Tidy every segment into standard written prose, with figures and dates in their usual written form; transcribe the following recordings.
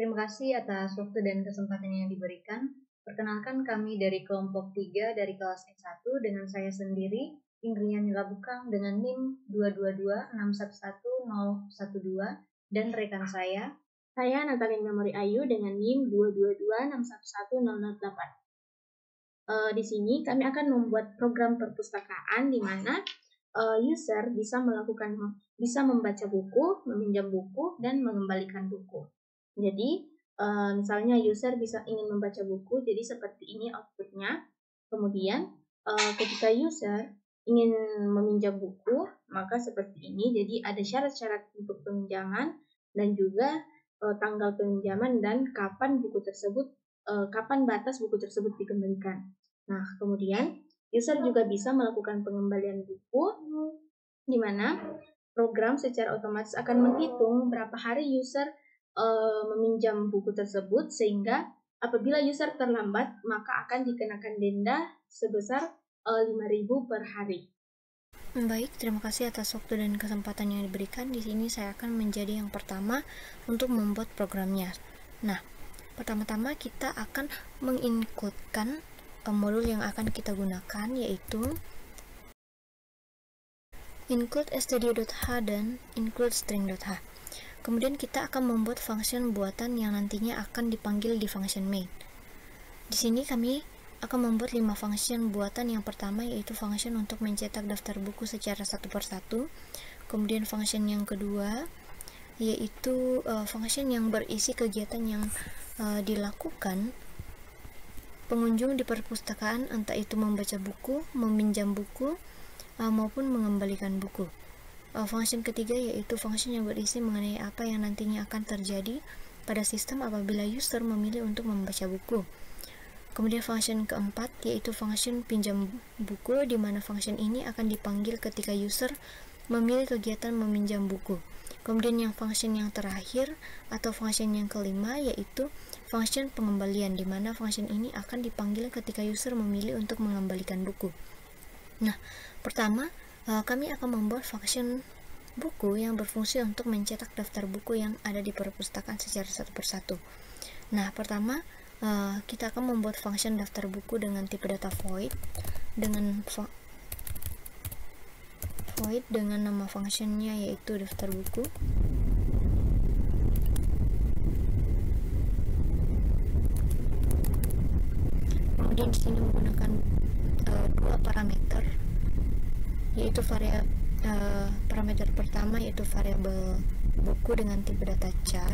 Terima kasih atas waktu dan kesempatan yang diberikan. Perkenalkan kami dari kelompok 3 dari kelas S1 dengan saya sendiri, Ingriani Labukang dengan NIM 222611012 dan rekan saya Natalina Mori Ayu dengan NIM 222611008. Di sini kami akan membuat program perpustakaan di mana user bisa membaca buku, meminjam buku, dan mengembalikan buku. Jadi, misalnya user ingin membaca buku, jadi seperti ini outputnya. Kemudian, ketika user ingin meminjam buku, maka seperti ini. Jadi, ada syarat-syarat untuk peminjaman dan juga tanggal peminjaman dan kapan batas buku tersebut dikembalikan. Nah, kemudian user juga bisa melakukan pengembalian buku, di mana program secara otomatis akan menghitung berapa hari user meminjam buku tersebut, sehingga apabila user terlambat, maka akan dikenakan denda sebesar 5.000 per hari. Baik, terima kasih atas waktu dan kesempatan yang diberikan. Di sini saya akan menjadi yang pertama untuk membuat programnya. Nah, pertama-tama kita akan mengincludekan modul yang akan kita gunakan, yaitu include stdio.h dan include string.h. Kemudian kita akan membuat function buatan yang nantinya akan dipanggil di function main. Di sini kami akan membuat 5 function buatan. Yang pertama yaitu function untuk mencetak daftar buku secara satu persatu. Kemudian function yang kedua yaitu function yang berisi kegiatan yang dilakukan pengunjung di perpustakaan, entah itu membaca buku, meminjam buku, maupun mengembalikan buku. Function ketiga yaitu function yang berisi mengenai apa yang nantinya akan terjadi pada sistem apabila user memilih untuk membaca buku. Kemudian function keempat yaitu function pinjam buku, di mana function ini akan dipanggil ketika user memilih kegiatan meminjam buku. Kemudian yang function yang terakhir atau function yang kelima yaitu function pengembalian, di mana function ini akan dipanggil ketika user memilih untuk mengembalikan buku. Nah, pertama kami akan membuat function buku yang berfungsi untuk mencetak daftar buku yang ada di perpustakaan secara satu persatu. Nah, pertama kita akan membuat function daftar buku dengan tipe data void dengan nama functionnya yaitu daftar buku. Kemudian di sini menggunakan dua parameter, yaitu parameter pertama yaitu variabel buku dengan tipe data char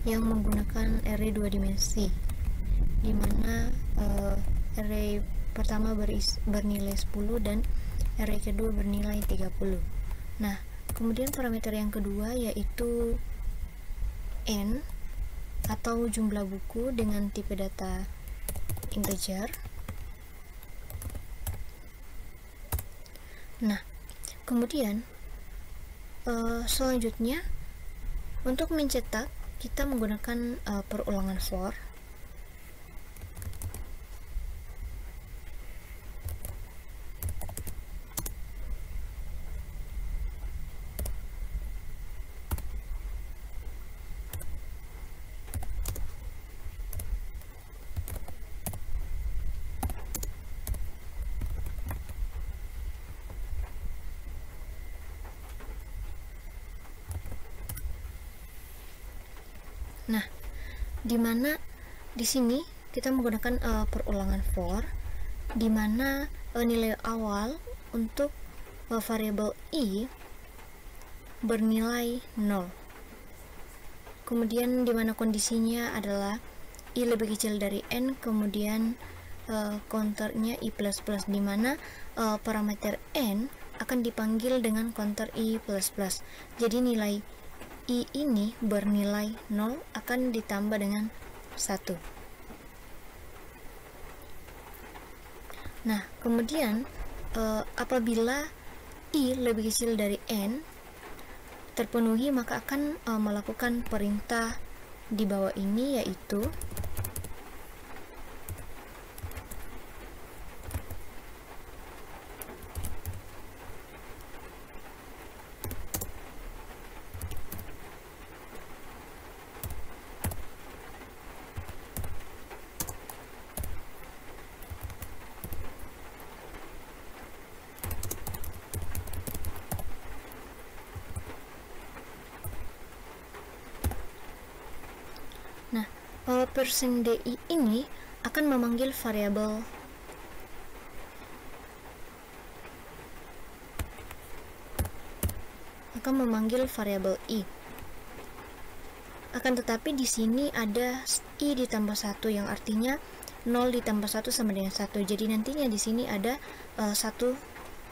yang menggunakan array 2 dimensi, di mana array pertama bernilai 10 dan array kedua bernilai 30. Nah, kemudian parameter yang kedua yaitu n atau jumlah buku dengan tipe data integer. Nah, kemudian selanjutnya untuk mencetak kita menggunakan perulangan for. Nah, di mana di sini kita menggunakan perulangan for, di mana nilai awal untuk variabel i bernilai 0. Kemudian di mana kondisinya adalah i lebih kecil dari n, kemudian counternya i++, di mana parameter n akan dipanggil dengan counter i++. Jadi nilai i ini bernilai 0 akan ditambah dengan 1. Nah, kemudian apabila i lebih kecil dari n terpenuhi, maka akan melakukan perintah di bawah ini, yaitu %di ini akan memanggil variabel i. Akan tetapi di sini ada i ditambah 1 yang artinya 0 ditambah 1 sama dengan 1. Jadi nantinya di sini ada 1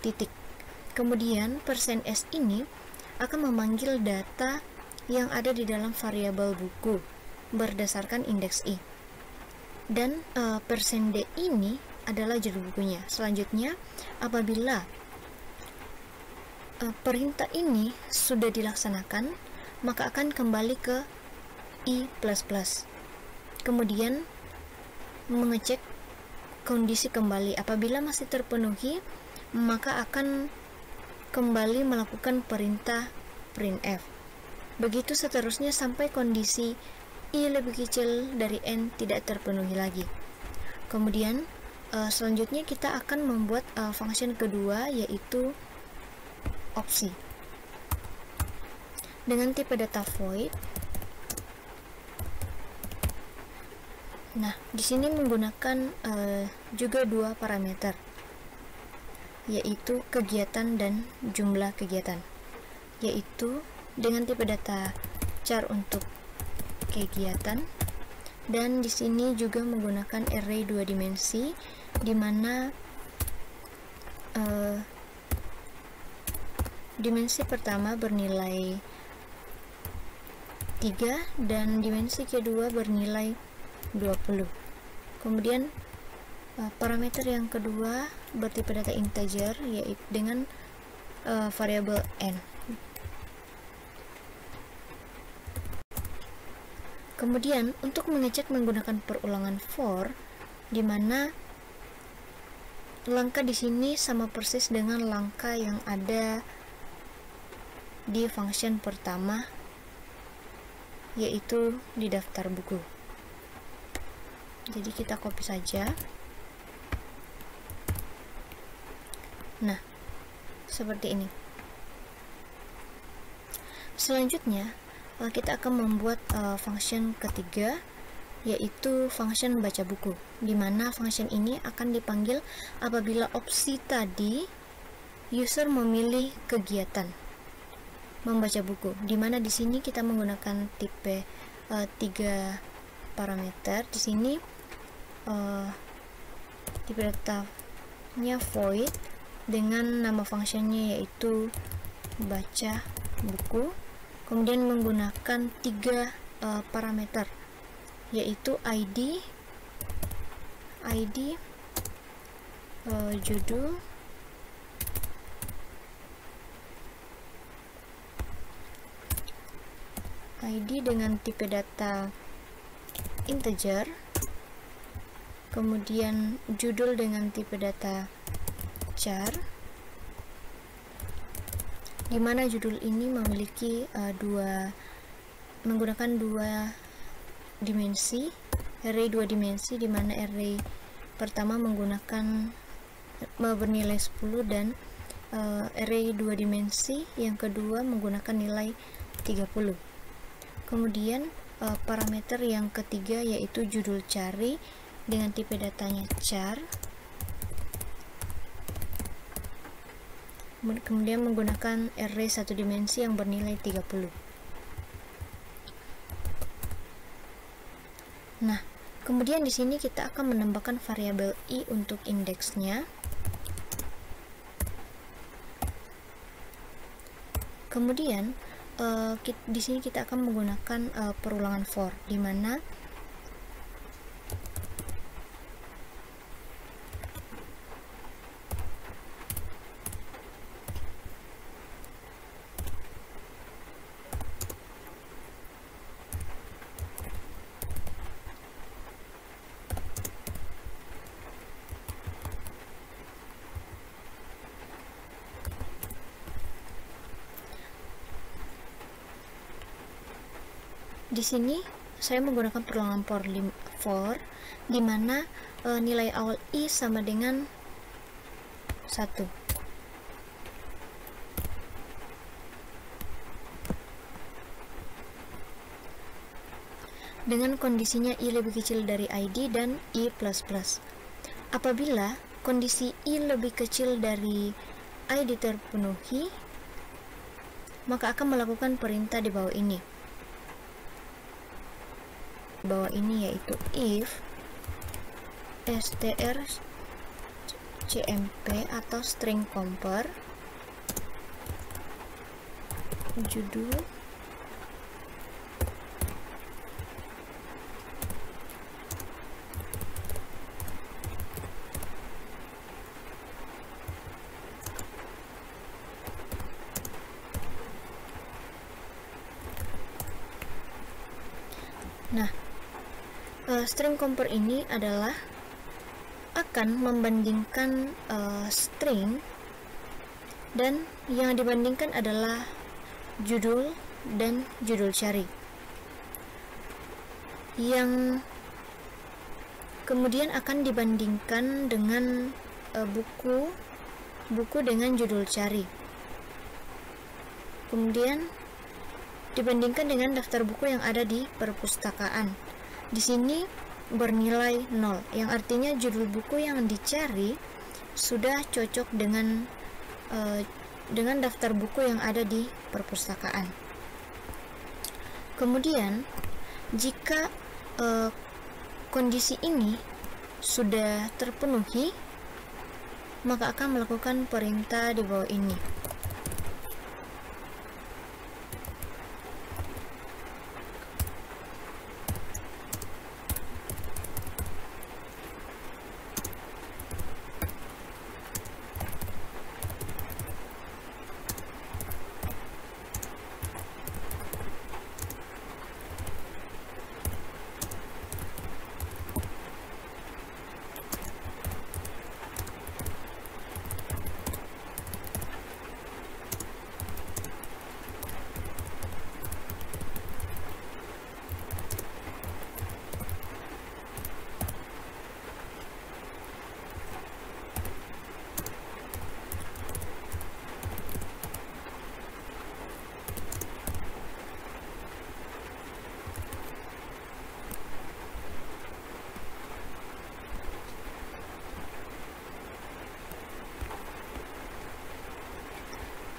titik. Kemudian %s ini akan memanggil data yang ada di dalam variabel buku berdasarkan indeks i. Dan %d ini adalah judul bukunya. Selanjutnya, apabila perintah ini sudah dilaksanakan, maka akan kembali ke i++. Kemudian mengecek kondisi kembali. Apabila masih terpenuhi, maka akan kembali melakukan perintah printf. Begitu seterusnya sampai kondisi i lebih kecil dari n tidak terpenuhi lagi. Kemudian selanjutnya kita akan membuat function kedua, yaitu opsi dengan tipe data void. Nah, di sini menggunakan juga dua parameter, yaitu kegiatan dan jumlah kegiatan, yaitu dengan tipe data char untuk kegiatan, dan di sini juga menggunakan array 2 dimensi, di mana dimensi pertama bernilai 3 dan dimensi kedua bernilai 20. Kemudian parameter yang kedua bertipe data integer, yaitu dengan variabel n. Kemudian untuk mengecek menggunakan perulangan for, di mana langkah di sini sama persis dengan langkah yang ada di function pertama, yaitu di daftar buku. Jadi kita copy saja. Nah, seperti ini. Selanjutnya kita akan membuat function ketiga, yaitu function baca buku, di mana function ini akan dipanggil apabila opsi tadi user memilih kegiatan membaca buku, di mana di sini kita menggunakan tipe 3 parameter. Di sini tipe datanya void dengan nama fungsinya yaitu baca buku, kemudian menggunakan 3 parameter, yaitu ID, judul, ID dengan tipe data integer, kemudian judul dengan tipe data char, di mana judul ini memiliki menggunakan 2 dimensi, array 2 dimensi, di mana array pertama menggunakan bernilai 10 dan array 2 dimensi yang kedua menggunakan nilai 30. Kemudian parameter yang ketiga yaitu judul cari dengan tipe datanya char, kemudian menggunakan array 1 dimensi yang bernilai 30. Nah, kemudian di sini kita akan menambahkan variabel i untuk indeksnya. Kemudian di sini kita akan menggunakan perulangan for, di mana di sini saya menggunakan perulangan for, di mana nilai awal i sama dengan 1. dengan kondisinya I lebih kecil dari ID dan I++. Apabila kondisi I lebih kecil dari ID terpenuhi, maka akan melakukan perintah di bawah ini. Yaitu if strcmp atau string compare judul string compare ini adalah akan membandingkan string, dan yang dibandingkan adalah judul dan judul cari, yang kemudian akan dibandingkan dengan buku dengan judul cari, kemudian dibandingkan dengan daftar buku yang ada di perpustakaan. Di sini bernilai 0, yang artinya judul buku yang dicari sudah cocok dengan daftar buku yang ada di perpustakaan. Kemudian jika kondisi ini sudah terpenuhi, maka akan melakukan perintah di bawah ini.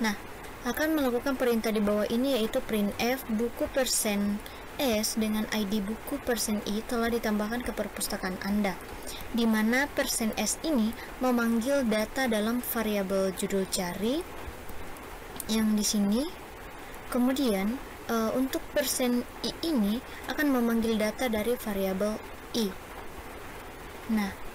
Nah, akan melakukan perintah di bawah ini, yaitu printf buku %s dengan ID buku %i telah ditambahkan ke perpustakaan Anda, di mana %s ini memanggil data dalam variabel judul cari yang di sini. Kemudian untuk %i ini akan memanggil data dari variabel i. Nah,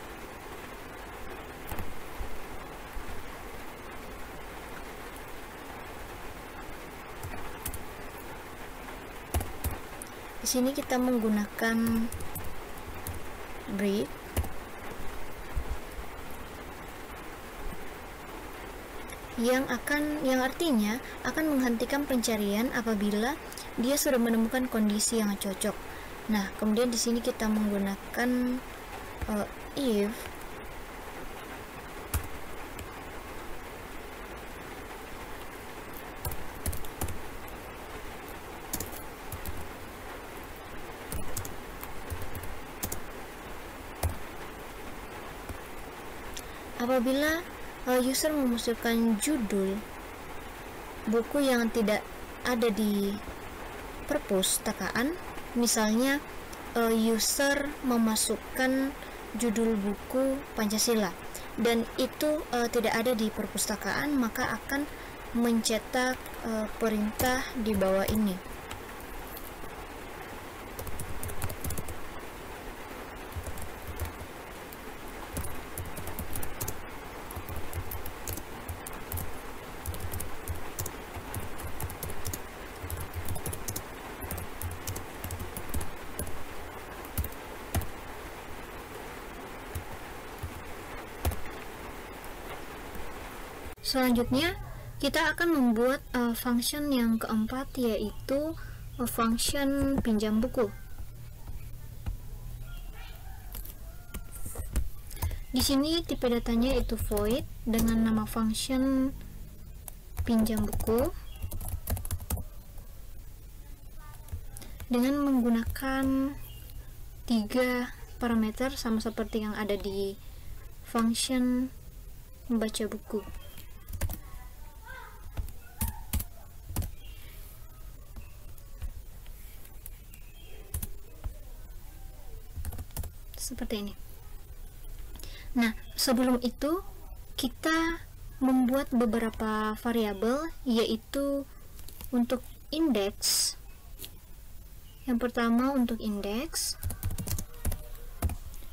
di sini kita menggunakan break yang artinya akan menghentikan pencarian apabila dia sudah menemukan kondisi yang cocok. Nah, kemudian di sini kita menggunakan if apabila user memasukkan judul buku yang tidak ada di perpustakaan, misalnya user memasukkan judul buku Pancasila dan itu tidak ada di perpustakaan, maka akan mencetak perintah di bawah ini. Selanjutnya kita akan membuat function yang keempat, yaitu function pinjam buku. Di sini tipe datanya itu void dengan nama function pinjam buku dengan menggunakan 3 parameter sama seperti yang ada di function membaca buku. Seperti ini. Nah, sebelum itu kita membuat beberapa variabel, yaitu untuk indeks. Yang pertama untuk indeks,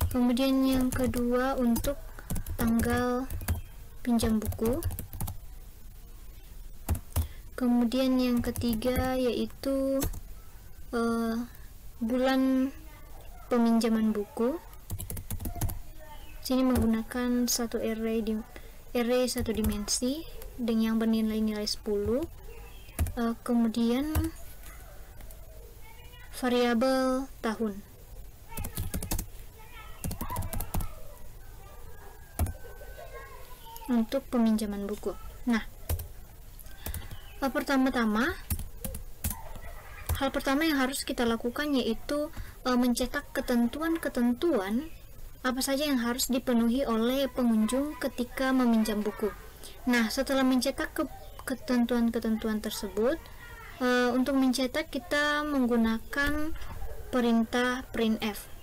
kemudian yang kedua untuk tanggal pinjam buku, kemudian yang ketiga yaitu bulan peminjaman buku. Sini menggunakan satu array satu dimensi dengan yang bernilai-nilai 10. Kemudian variabel tahun. Untuk peminjaman buku. Nah, hal pertama yang harus kita lakukan yaitu mencetak ketentuan-ketentuan apa saja yang harus dipenuhi oleh pengunjung ketika meminjam buku. Nah, setelah mencetak ketentuan-ketentuan tersebut, untuk mencetak kita menggunakan perintah printf.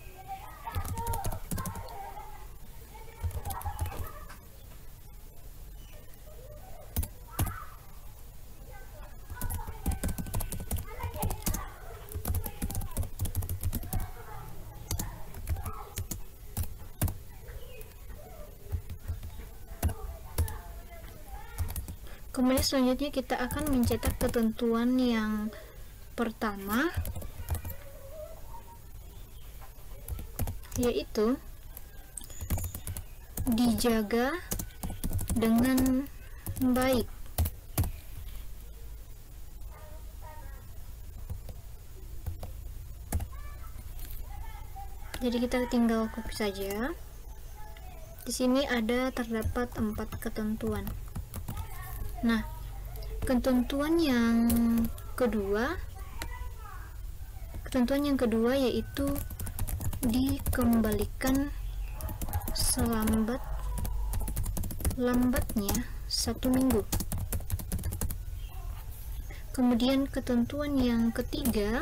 Kemudian selanjutnya kita akan mencetak ketentuan yang pertama, yaitu dijaga dengan baik. Jadi kita tinggal copy saja. Di sini terdapat 4 ketentuan. Nah, ketentuan yang kedua yaitu dikembalikan lambatnya 1 minggu. Kemudian ketentuan yang ketiga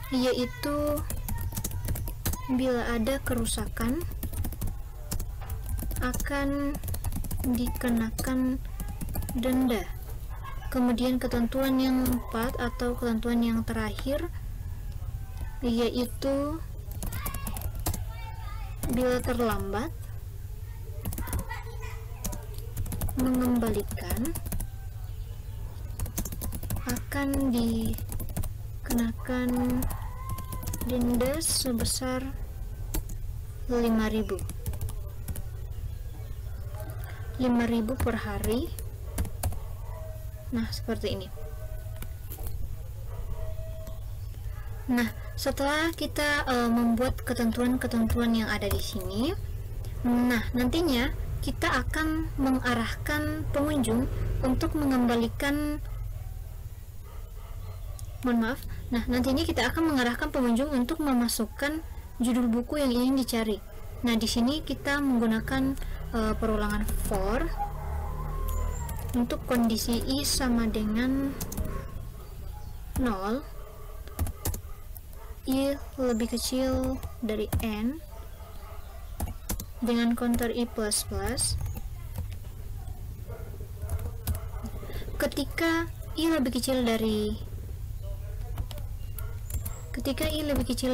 yaitu bila ada kerusakan akan dikenakan denda. Kemudian ketentuan yang 4 atau ketentuan yang terakhir yaitu bila terlambat mengembalikan akan dikenakan denda sebesar 5.000 per hari. Nah, seperti ini. Nah, setelah kita membuat ketentuan-ketentuan yang ada di sini, nah nantinya kita akan mengarahkan pengunjung untuk mengembalikan nantinya kita akan mengarahkan pengunjung untuk memasukkan judul buku yang ingin dicari. Nah, di sini kita menggunakan perulangan for untuk kondisi i sama dengan 0, i lebih kecil dari n dengan counter i++. Ketika i lebih kecil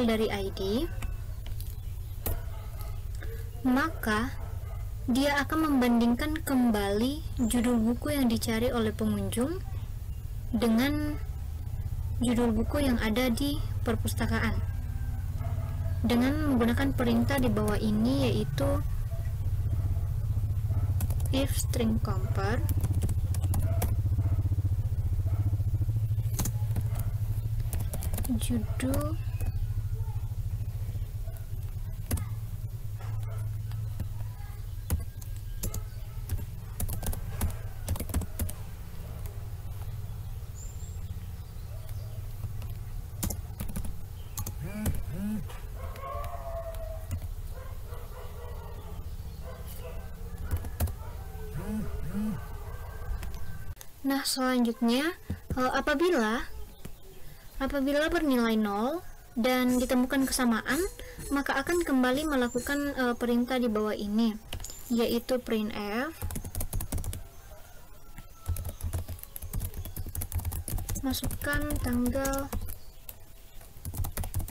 dari id, maka dia akan membandingkan kembali judul buku yang dicari oleh pengunjung dengan judul buku yang ada di perpustakaan dengan menggunakan perintah di bawah ini, yaitu if string compare judul Nah, selanjutnya apabila bernilai 0 dan ditemukan kesamaan, maka akan kembali melakukan perintah di bawah ini, yaitu printf masukkan tanggal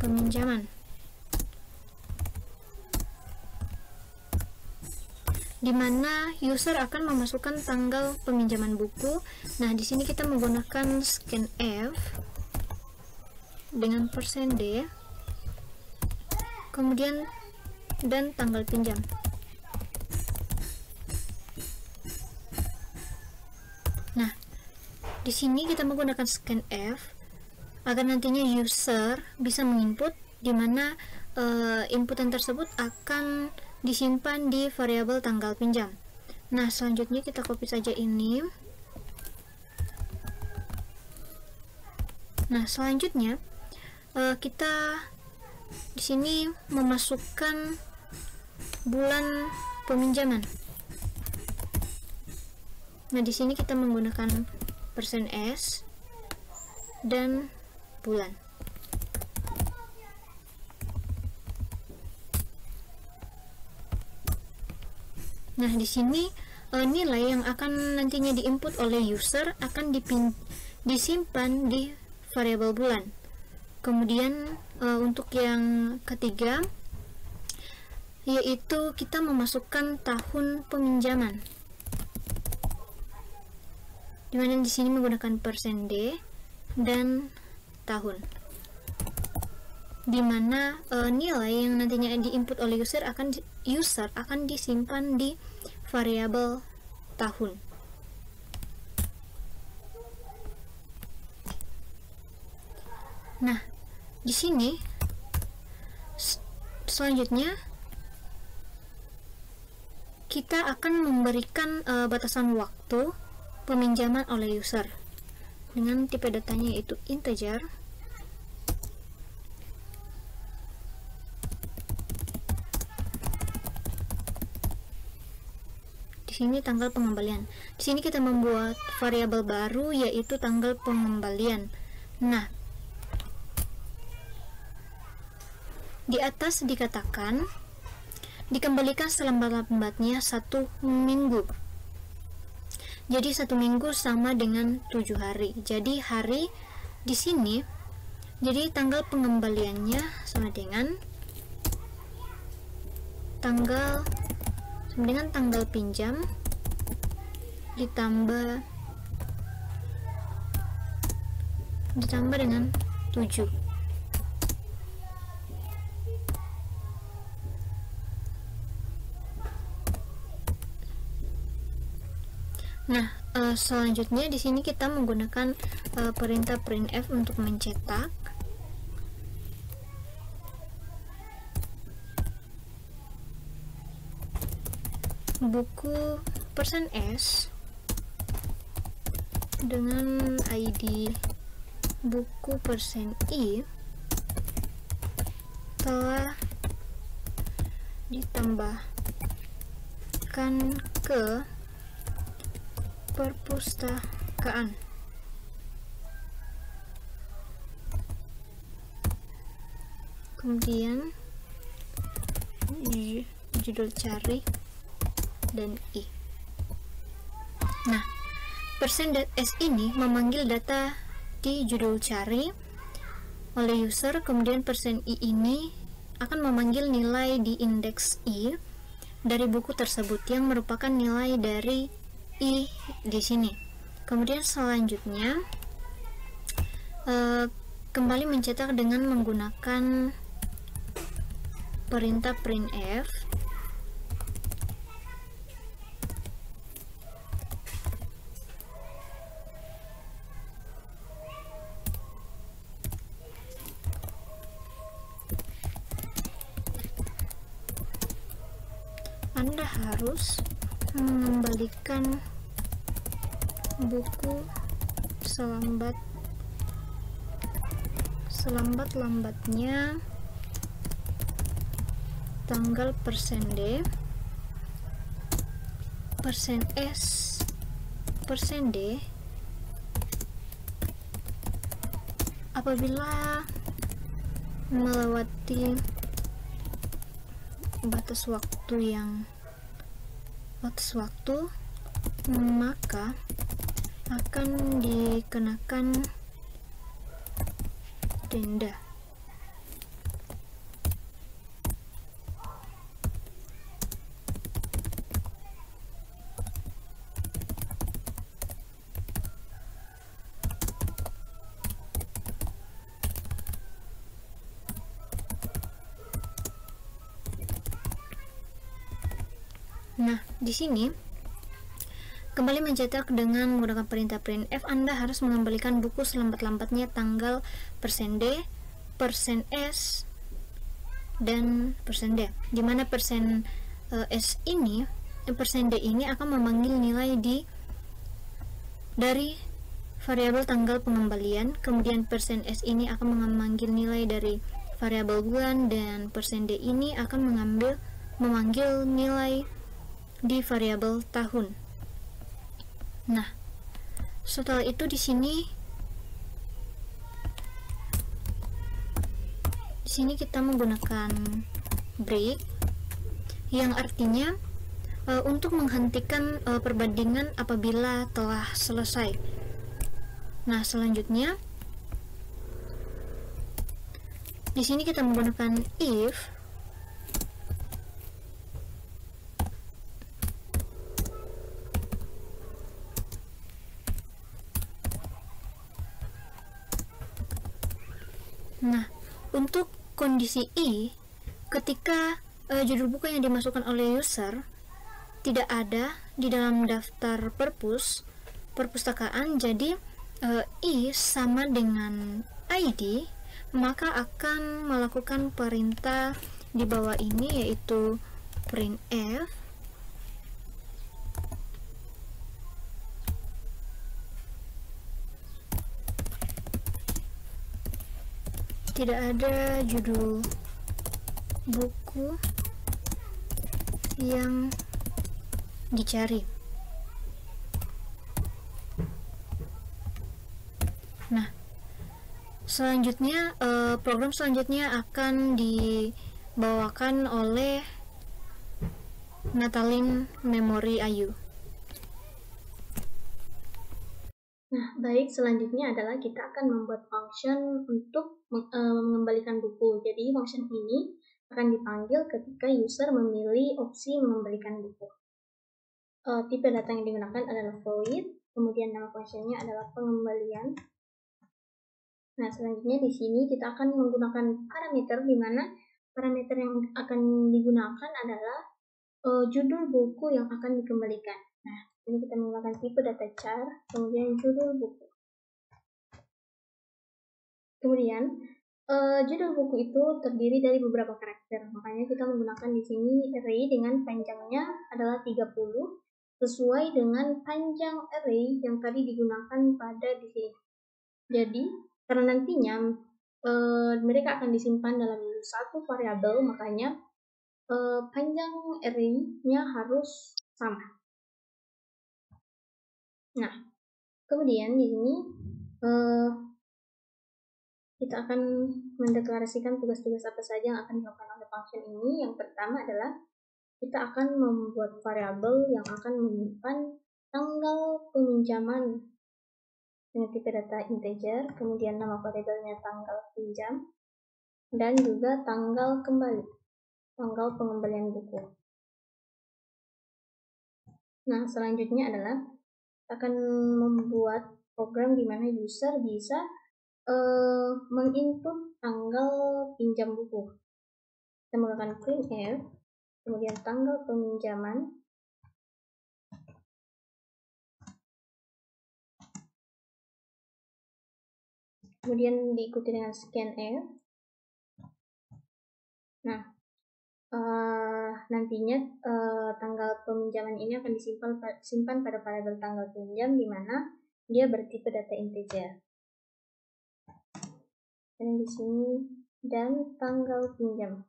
peminjaman, di mana user akan memasukkan tanggal peminjaman buku. Nah, di sini kita menggunakan scanf dengan %d, kemudian dan tanggal pinjam. Nah, di sini kita menggunakan scanf agar nantinya user bisa menginput, di mana inputan tersebut akan disimpan di variabel tanggal pinjam. Nah, selanjutnya kita copy saja ini. Nah, selanjutnya kita di sini memasukkan bulan peminjaman. Nah, di sini kita menggunakan %s dan bulan. Nah, di sini nilai yang akan nantinya diinput oleh user akan disimpan di variabel bulan. Kemudian untuk yang ketiga, yaitu kita memasukkan tahun peminjaman, dimana di sini menggunakan %d dan tahun, dimana nilai yang nantinya diinput oleh user akan disimpan di variabel tahun. Nah, di sini selanjutnya kita akan memberikan batasan waktu peminjaman oleh user dengan tipe datanya yaitu integer. Di sini tanggal pengembalian. Di sini kita membuat variabel baru yaitu tanggal pengembalian. Nah, di atas dikatakan dikembalikan selambat-lambatnya 1 minggu. Jadi 1 minggu sama dengan 7 hari. Jadi hari di sini, jadi tanggal pengembaliannya sama dengan tanggal pinjam ditambah dengan 7. Nah, selanjutnya di sini kita menggunakan perintah printf untuk mencetak. Buku %s dengan ID buku %i telah ditambahkan ke perpustakaan. Kemudian judul cari dan i. Nah, %s ini memanggil data di judul cari oleh user, kemudian %i ini akan memanggil nilai di indeks i dari buku tersebut yang merupakan nilai dari i di sini. Kemudian selanjutnya kembali mencetak dengan menggunakan perintah printf Anda harus mengembalikan buku selambat-lambatnya tanggal %d, %s, %d apabila melewati batas waktu, maka akan dikenakan denda. Nah, di sini kembali mencetak dengan menggunakan perintah printf, Anda harus mengembalikan buku selambat-lambatnya tanggal %d, %s, dan %d. Di mana %s ini, %d ini akan memanggil nilai dari variabel tanggal pengembalian, kemudian %s ini akan memanggil nilai dari variabel bulan, dan %d ini akan memanggil nilai di variabel tahun. Nah, setelah itu di sini kita menggunakan break, yang artinya untuk menghentikan perbandingan apabila telah selesai. Nah, selanjutnya di sini kita menggunakan if. Nah, untuk kondisi I, ketika judul buku yang dimasukkan oleh user tidak ada di dalam daftar perpustakaan, jadi I sama dengan ID, maka akan melakukan perintah di bawah ini, yaitu printf tidak ada judul buku yang dicari. Nah, selanjutnya program selanjutnya akan dibawakan oleh Natalie Memory Ayu. Nah, baik, selanjutnya adalah kita akan membuat function untuk mengembalikan buku. Jadi, function ini akan dipanggil ketika user memilih opsi mengembalikan buku. Tipe data yang digunakan adalah void, kemudian nama functionnya adalah pengembalian. Nah, selanjutnya di sini kita akan menggunakan parameter, di mana parameter yang akan digunakan adalah judul buku yang akan dikembalikan. Nah, ini kita menggunakan tipe data char, kemudian judul buku. Kemudian judul buku itu terdiri dari beberapa karakter, makanya kita menggunakan di sini array dengan panjangnya adalah 30 sesuai dengan panjang array yang tadi digunakan pada di sini. Jadi karena nantinya mereka akan disimpan dalam satu variabel, makanya panjang array-nya harus sama. Nah, kemudian di sini kita akan mendeklarasikan tugas-tugas apa saja yang akan dilakukan oleh function ini. Yang pertama adalah kita akan membuat variabel yang akan menyimpan tanggal peminjaman dengan tipe data integer, kemudian nama variabelnya tanggal pinjam, dan juga tanggal kembali, tanggal pengembalian buku. Nah, selanjutnya adalah akan membuat program di mana user bisa menginput tanggal pinjam buku. Kita menggunakan printf, kemudian tanggal peminjaman, kemudian diikuti dengan scanf. Nah, nantinya tanggal peminjaman ini akan disimpan pada variabel tanggal pinjam, di mana dia bertipe data integer. Dan di sini dan tanggal pinjam.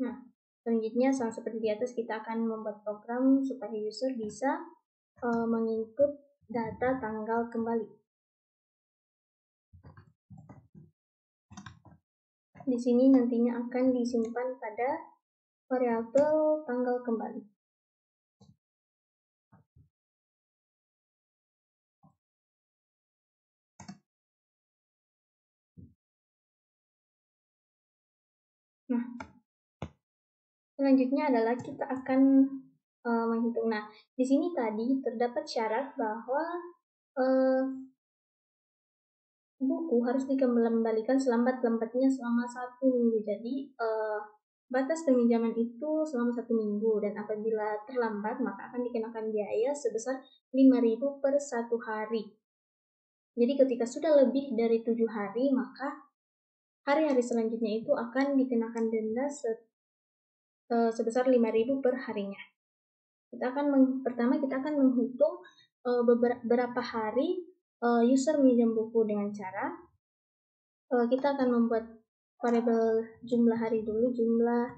Nah, selanjutnya sama seperti di atas, kita akan membuat program supaya user bisa menginput data tanggal kembali. di sini nantinya akan disimpan pada variabel tanggal kembali. Nah, selanjutnya adalah kita akan menghitung. Nah, di sini tadi terdapat syarat bahwa buku harus dikembalikan selambat-lambatnya selama 1 minggu. Jadi, batas peminjaman itu selama 1 minggu, dan apabila terlambat maka akan dikenakan biaya sebesar 5.000 per 1 hari. Jadi ketika sudah lebih dari 7 hari, maka hari-hari selanjutnya itu akan dikenakan denda sebesar 5.000 per harinya. Pertama kita akan menghitung beberapa hari user meminjam buku dengan cara kita akan membuat variabel jumlah hari dulu, jumlah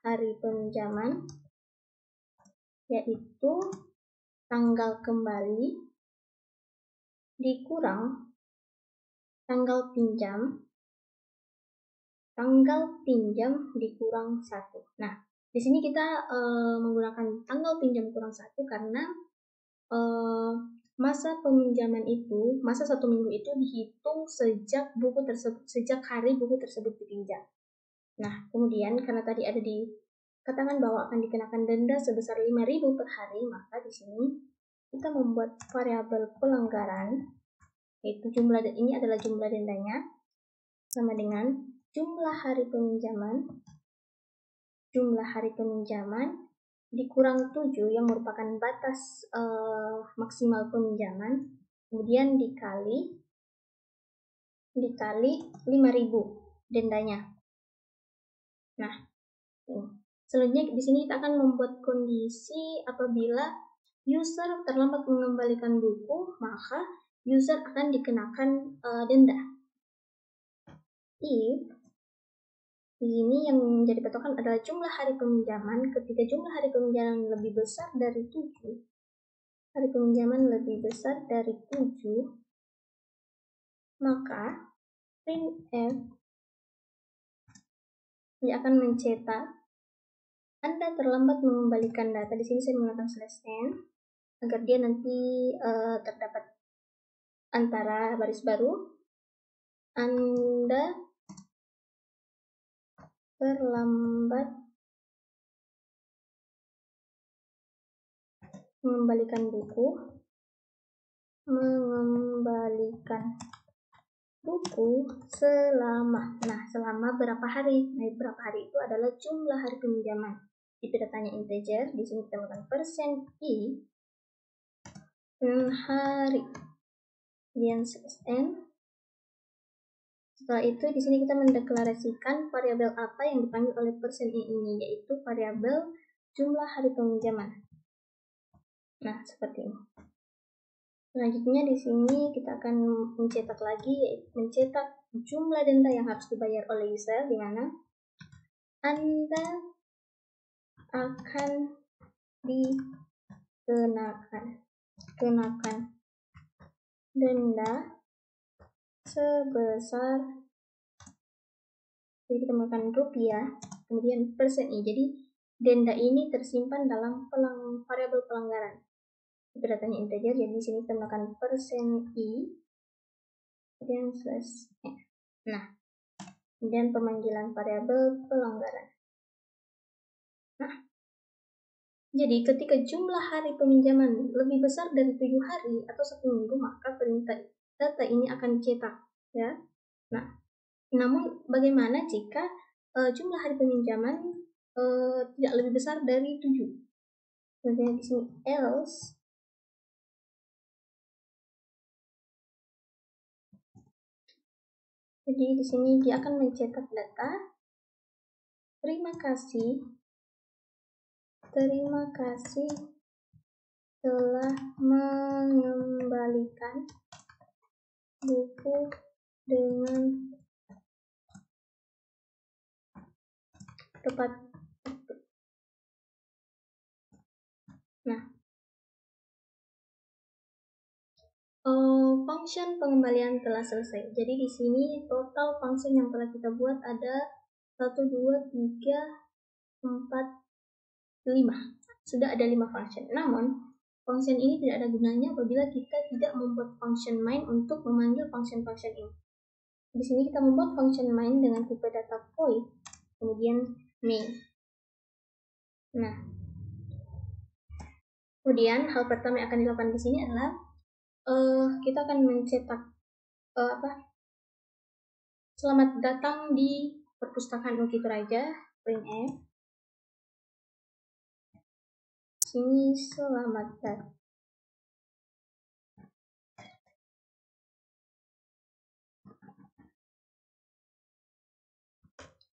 hari peminjaman, yaitu tanggal kembali dikurang tanggal pinjam dikurang 1. Nah, di sini kita menggunakan tanggal pinjam kurang 1 karena masa peminjaman itu, masa 1 minggu itu dihitung sejak hari buku tersebut dipinjam. Nah, kemudian karena tadi ada dikatakan bahwa akan dikenakan denda sebesar 5.000 per hari, maka di sini kita membuat variabel pelanggaran, yaitu ini adalah jumlah dendanya, sama dengan jumlah hari peminjaman dikurang 7 yang merupakan batas maksimal peminjaman, kemudian dikali 5.000 dendanya. Nah, selanjutnya di sini kita akan membuat kondisi apabila user terlambat mengembalikan buku, maka user akan dikenakan denda. If di sini yang menjadi patokan adalah jumlah hari peminjaman. Ketika jumlah hari peminjaman lebih besar dari 7, maka printf dia akan mencetak Anda terlambat mengembalikan data. Di sini saya menggunakan /n agar dia nanti terdapat antara baris baru. Anda terlambat mengembalikan buku selama berapa hari? Nah, berapa hari itu adalah jumlah hari peminjaman. Itu datanya integer. Di sini kita menggunakan %i dengan hari. Kemudian /n. Setelah itu di sini kita mendeklarasikan variabel apa yang dipanggil oleh %i ini, yaitu variabel jumlah hari peminjaman. Nah, seperti ini. Selanjutnya di sini kita akan mencetak lagi, yaitu mencetak jumlah denda yang harus dibayar oleh user, di mana Anda akan dikenakan denda sebesar, jadi kita menggunakan rupiah, kemudian %i. Jadi denda ini tersimpan dalam variabel pelanggaran. Itu datanya integer, jadi di sini kita menggunakan %i kemudian /n. Nah, kemudian pemanggilan variabel pelanggaran. Nah, jadi ketika jumlah hari peminjaman lebih besar dari 7 hari atau 1 minggu, maka perintah data ini akan dicetak, ya. Nah, namun bagaimana jika jumlah hari peminjaman tidak lebih besar dari 7? Kemudian di sini else. Jadi di sini dia akan mencetak data. Terima kasih telah mengembalikan buku dengan tepat waktu. Nah, function pengembalian telah selesai. Jadi di sini total function yang telah kita buat ada 1, 2, 3, 4, 5. Sudah ada 5 function. Namun, function ini tidak ada gunanya apabila kita tidak membuat function main untuk memanggil function-function ini. Di sini kita membuat function main dengan tipe data void, kemudian main. Nah, kemudian hal pertama yang akan dilakukan di sini adalah kita akan mencetak selamat datang di perpustakaan Uki Toraja, printf. Sini selamat datang.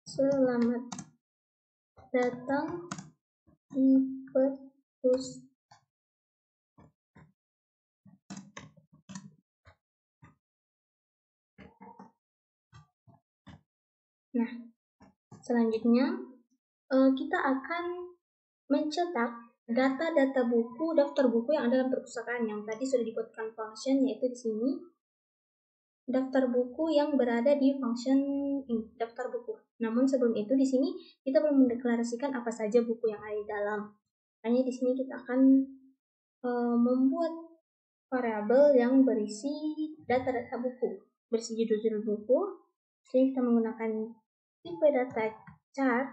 Selamat datang di perpustakaan. Nah, selanjutnya kita akan mencetak data-data buku, daftar buku yang ada dalam perpustakaan yang tadi sudah dibuatkan function, yaitu di sini daftar buku yang berada di function ini, daftar buku. Namun sebelum itu di sini kita belum mendeklarasikan apa saja buku yang ada di dalam. Hanya di sini kita akan membuat variabel yang berisi data-data buku, berisi judul-judul buku. Jadi kita menggunakan tipe data char,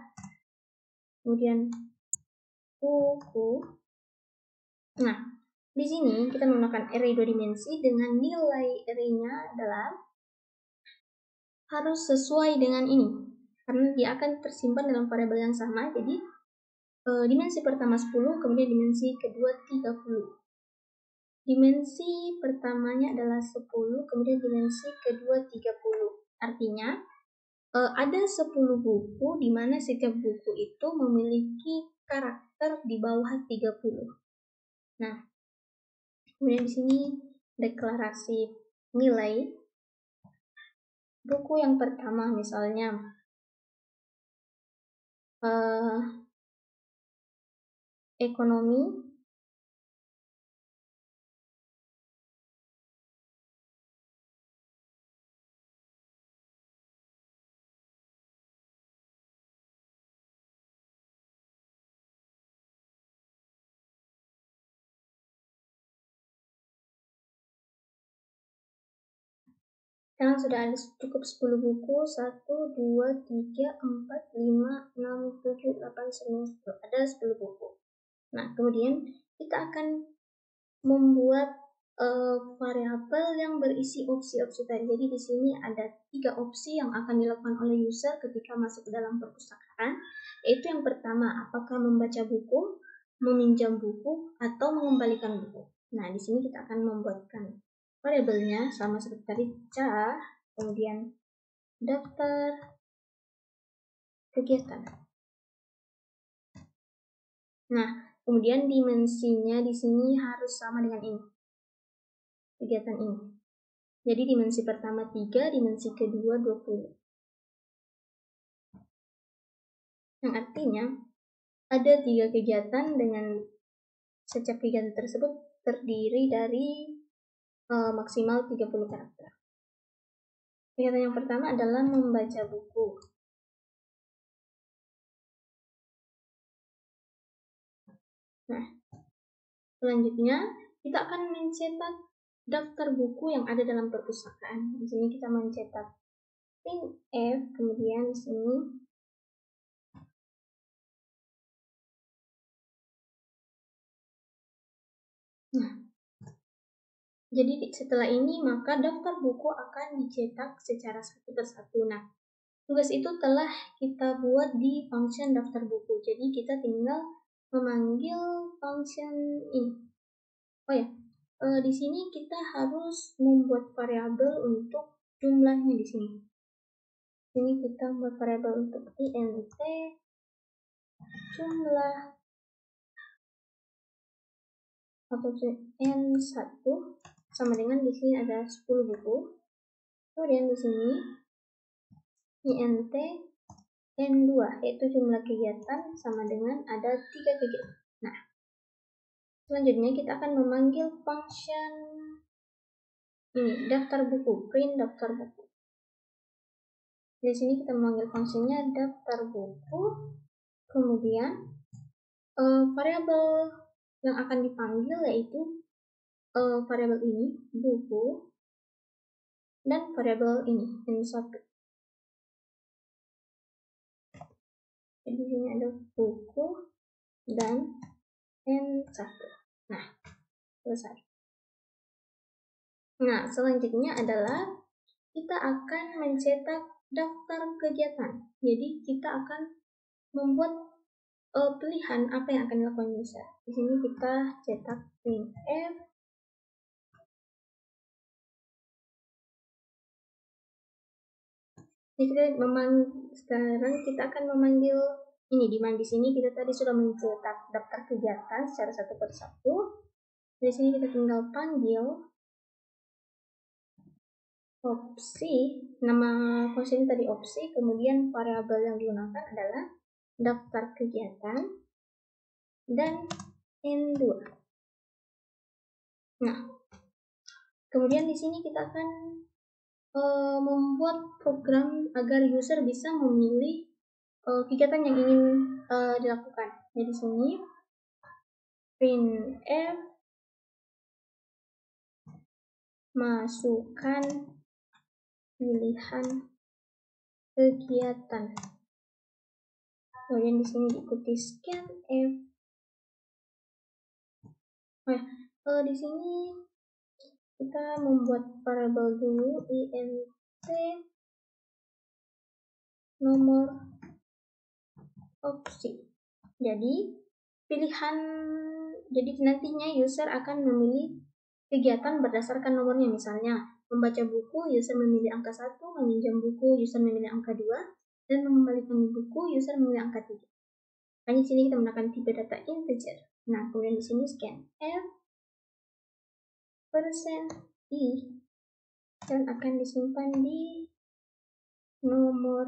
kemudian buku. Nah, di sini kita menggunakan array 2 dimensi dengan nilai array-nya adalah harus sesuai dengan ini, karena dia akan tersimpan dalam variabel yang sama. Jadi dimensi pertama 10, kemudian dimensi kedua 30. Dimensi pertamanya adalah 10, kemudian dimensi kedua 30. Artinya ada 10 buku di mana setiap buku itu memiliki karakter di bawah 30. Nah, kemudian di sini deklarasi nilai buku yang pertama, misalnya ekonomi, sekarang sudah ada cukup 10 buku, 1, 2, 3, 4, 5, 6, 7, 8, 9, 10. Ada 10 buku. Nah, kemudian kita akan membuat variabel yang berisi opsi-opsi tadi. Jadi di sini ada 3 opsi yang akan dilakukan oleh user ketika masuk ke dalam perpustakaan, yaitu yang pertama, apakah membaca buku, meminjam buku, atau mengembalikan buku. Nah, di sini kita akan membuatkan variabelnya sama seperti tadi, char, kemudian daftar kegiatan. Nah, kemudian dimensinya di sini harus sama dengan ini, kegiatan ini. Jadi dimensi pertama 3, dimensi kedua 20. Yang artinya ada 3 kegiatan dengan setiap kegiatan tersebut terdiri dari maksimal 30 karakter. Kegiatan yang pertama adalah membaca buku. Nah, selanjutnya kita akan mencetak daftar buku yang ada dalam perpustakaan. Di sini kita mencetak printf, kemudian di sini jadi setelah ini maka daftar buku akan dicetak secara satu persatu. Nah, tugas itu telah kita buat di function daftar buku. Jadi kita tinggal memanggil function ini. Oh ya, di sini kita harus membuat variabel untuk jumlahnya di sini. Ini kita membuat variabel untuk int jumlah atau n1 sama dengan di sini ada 10 buku. Kemudian di sini int n2 yaitu jumlah kegiatan sama dengan ada 3 kegiatan. Nah, selanjutnya kita akan memanggil function ini daftar buku, print daftar buku. Di sini kita memanggil fungsinya daftar buku, kemudian variabel yang akan dipanggil yaitu variabel ini, buku, dan variabel ini, N1. Jadi di sini ada buku dan N1. Nah, selesai. Nah, selanjutnya adalah kita akan mencetak daftar kegiatan. Jadi kita akan membuat pilihan apa yang akan dilakukan user. Di sini kita cetak printf sekarang kita akan memanggil ini, di mana di sini kita tadi sudah mencetak daftar kegiatan secara satu persatu. Di sini kita tinggal panggil opsi, nama fungsi ini tadi opsi, kemudian variabel yang digunakan adalah daftar kegiatan dan N2. Nah, kemudian di sini kita akan membuat program agar user bisa memilih kegiatan yang ingin dilakukan. Jadi di sini printf masukkan pilihan kegiatan. Kemudian di sini diikuti scanf. Di sini kita membuat variabel dulu int nomor opsi. Jadi nantinya user akan memilih kegiatan berdasarkan nomornya. Misalnya membaca buku, user memilih angka 1, meminjam buku, user memilih angka 2, dan mengembalikan buku, user memilih angka 3. Hanya di sini kita menggunakan tipe data integer. Nah, kemudian di sini scanf %i dan akan disimpan di nomor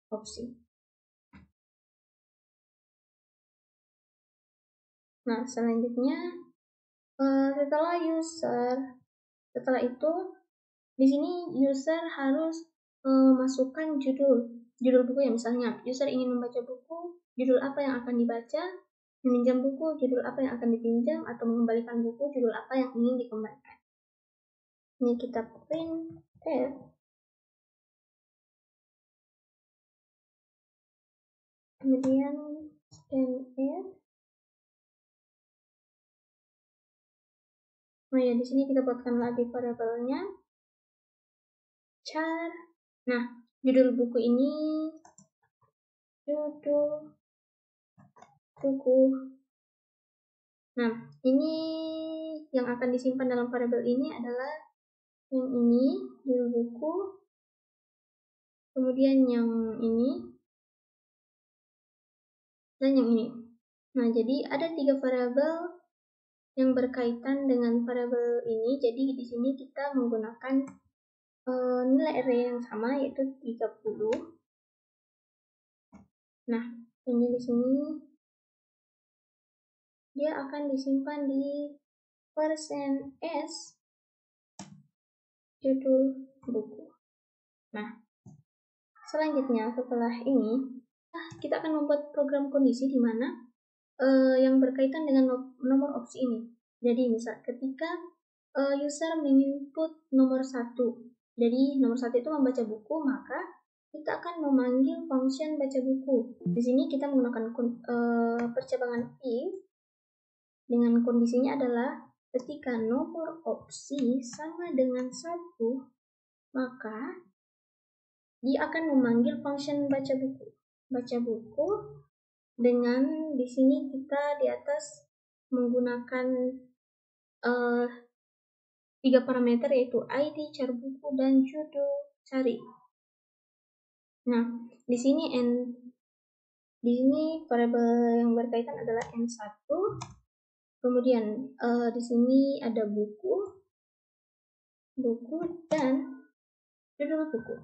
opsi. Nah, selanjutnya setelah itu di sini user harus masukkan judul buku ya. Misalnya user ingin membaca buku, judul apa yang akan dibaca, meminjam buku, judul apa yang akan dipinjam, atau mengembalikan buku, judul apa yang ingin dikembalikan. Ini kita printf kemudian scanf. Nah ya, di sini kita buatkan lagi variabelnya char. Nah, judul buku ini judul buku. Nah, ini yang akan disimpan dalam variabel ini adalah yang ini, judul buku, kemudian yang ini, dan yang ini. Nah, jadi ada 3 variabel yang berkaitan dengan variabel ini. Jadi di sini kita menggunakan nilai array yang sama, yaitu 30. Nah, kemudian di sini dia akan disimpan di %s judul buku. Nah, selanjutnya setelah ini kita akan membuat program kondisi di mana yang berkaitan dengan nomor opsi ini. Jadi misal ketika user menginput nomor 1, jadi nomor 1 itu membaca buku, maka kita akan memanggil function baca buku. Di sini kita menggunakan percabangan if dengan kondisinya adalah ketika nomor opsi sama dengan 1, maka dia akan memanggil function baca buku. Baca buku dengan di sini kita di atas menggunakan 3 parameter, yaitu ID, cari buku, dan judul cari. Nah, di sini variabel yang berkaitan adalah N1. Kemudian di sini ada buku dan judul buku.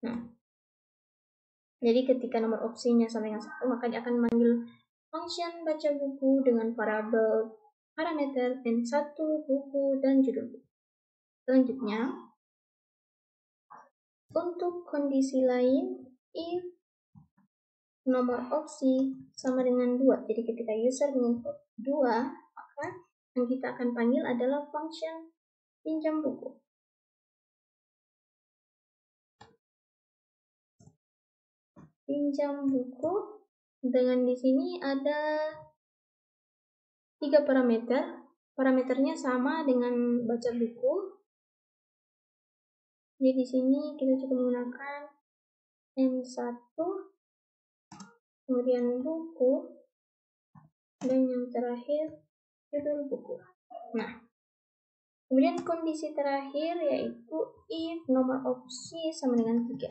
Nah, jadi ketika nomor opsinya sama dengan 1, maka dia akan memanggil function baca buku dengan variabel parameter N1, buku, dan judul buku. Selanjutnya, Untuk kondisi lain, if nomor opsi sama dengan 2, jadi ketika user menginput 2, maka yang kita akan panggil adalah function pinjam buku. Pinjam buku dengan di sini ada 3 parameter. Parameternya sama dengan baca buku. Jadi di sini kita cukup menggunakan N1, kemudian buku, dan yang terakhir judul buku. Nah, kemudian kondisi terakhir yaitu if nomor opsi sama dengan 3.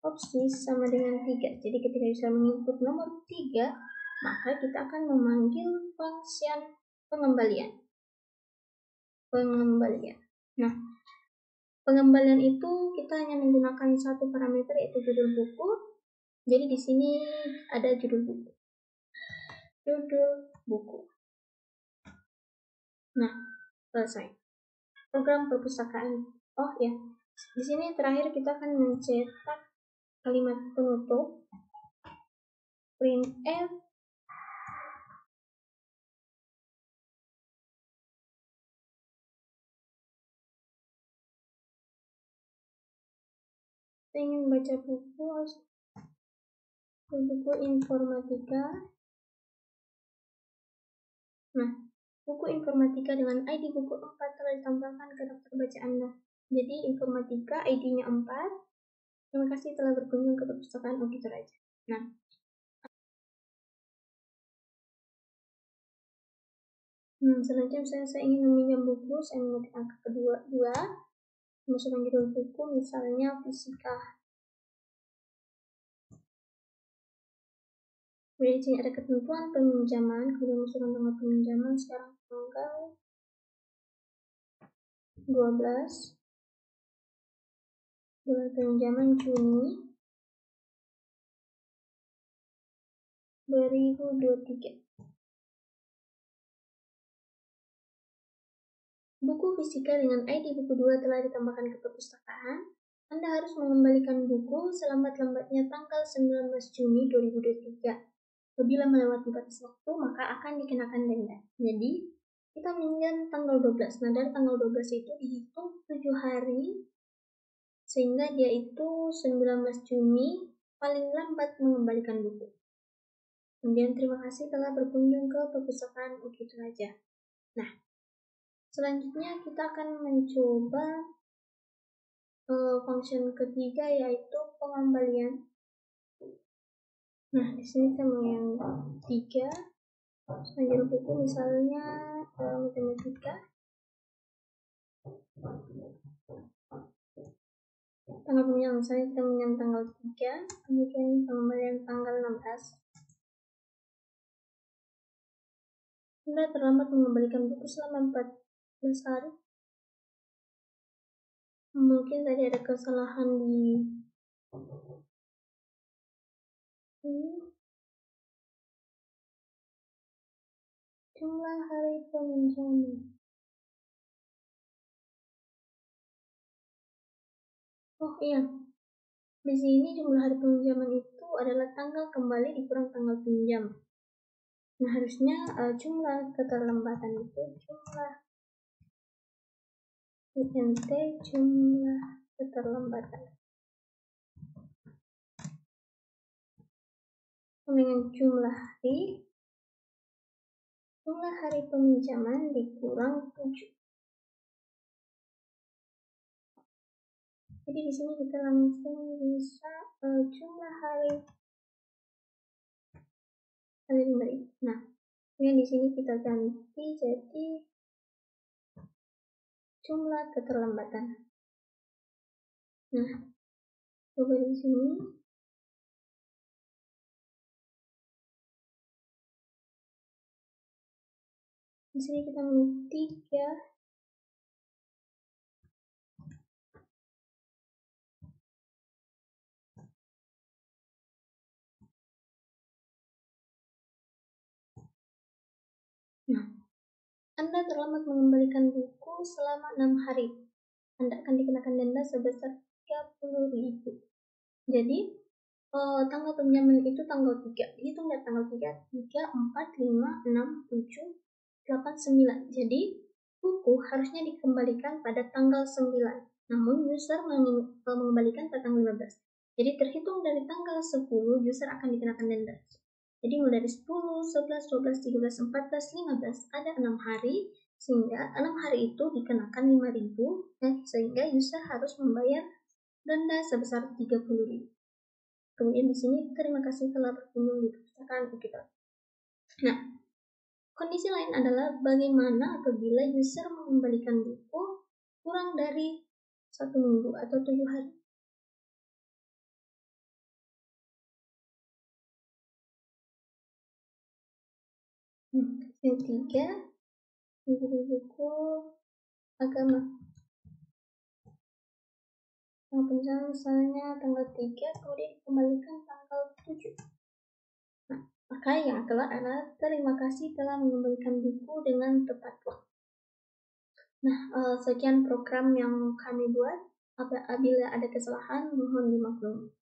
Opsi sama dengan 3. Jadi ketika user menginput nomor 3, maka kita akan memanggil function pengembalian. Nah, pengembalian itu kita hanya menggunakan satu parameter yaitu judul buku. Jadi di sini ada judul buku. Judul buku. Nah, selesai. Program perpustakaan. Oh ya, di sini terakhir kita akan mencetak kalimat penutup printf saya ingin baca buku informatika. Nah, buku informatika dengan ID buku 4 telah ditambahkan ke daftar baca Anda. Jadi informatika ID-nya 4. Terima kasih telah berkunjung ke perpustakaan Begitu Raja. Nah, selanjutnya saya ingin meminjam buku, saya mengetik angka kedua 2, masukkan judul buku, misalnya fisika. Kemudian di sini ada ketentuan peminjaman, kemudian masukkan tanggal peminjaman, sekarang tanggal 12 bulan peminjaman Juni 2023. Buku fisika dengan ID buku 2 telah ditambahkan ke perpustakaan. Anda harus mengembalikan buku selambat-lambatnya tanggal 19 Juni 2023. Apabila melewati batas waktu, maka akan dikenakan denda. Jadi, kita minjam tanggal 12. Nah, dari tanggal 12 itu dihitung 7 hari, sehingga dia itu 19 Juni paling lambat mengembalikan buku. Kemudian terima kasih telah berkunjung ke perpustakaan Begitu Raja. Nah, selanjutnya kita akan mencoba function ketiga yaitu pengembalian. Nah, di sini kita mau yang 3. Sambil buku misalnya matematika. Tanggal peminjaman misalnya kita meminjam tanggal 3, kemudian pengembalian tanggal 16. Anda terlambat mengembalikan buku selama 14 hari. Mungkin tadi ada kesalahan di jumlah hari peminjaman. Oh iya, di sini jumlah hari peminjaman itu adalah tanggal kembali dikurang tanggal pinjam. Nah, harusnya jumlah keterlambatan itu jumlah INT jumlah keterlambatan dengan jumlah hari peminjaman dikurang 7. Jadi di sini kita langsung bisa jumlah hari diberi. Nah, ini di sini kita ganti jadi jumlah keterlambatan. Nah, coba di sini. Di sini kita mengetik 3. Nah, Anda terlambat mengembalikan buku selama 6 hari. Anda akan dikenakan denda sebesar 30.000. Jadi tanggal peminjaman itu tanggal 3. Dihitung dari tanggal 3, 4, 5, 6, 7, 8, 9. Jadi buku harusnya dikembalikan pada tanggal 9. Namun user mengembalikan pada tanggal 15. Jadi terhitung dari tanggal 10, user akan dikenakan denda. Jadi mulai dari 10, 11, 12, 13, 14, 15, ada 6 hari, sehingga 6 hari itu dikenakan 5.000, sehingga user harus membayar denda sebesar 30.000. Kemudian di sini terima kasih telah berkunjung di perpustakaan kita. Nah, kondisi lain adalah bagaimana apabila user mengembalikan buku kurang dari 1 minggu atau 7 hari. Yang 3, buku agama. Penjelasan misalnya tanggal 3, kemudian dikembalikan tanggal 7. Nah, maka yang telah adalah terima kasih telah mengembalikan buku dengan tepat waktu. Nah, sekian program yang kami buat. Apabila ada kesalahan, mohon dimaklumi.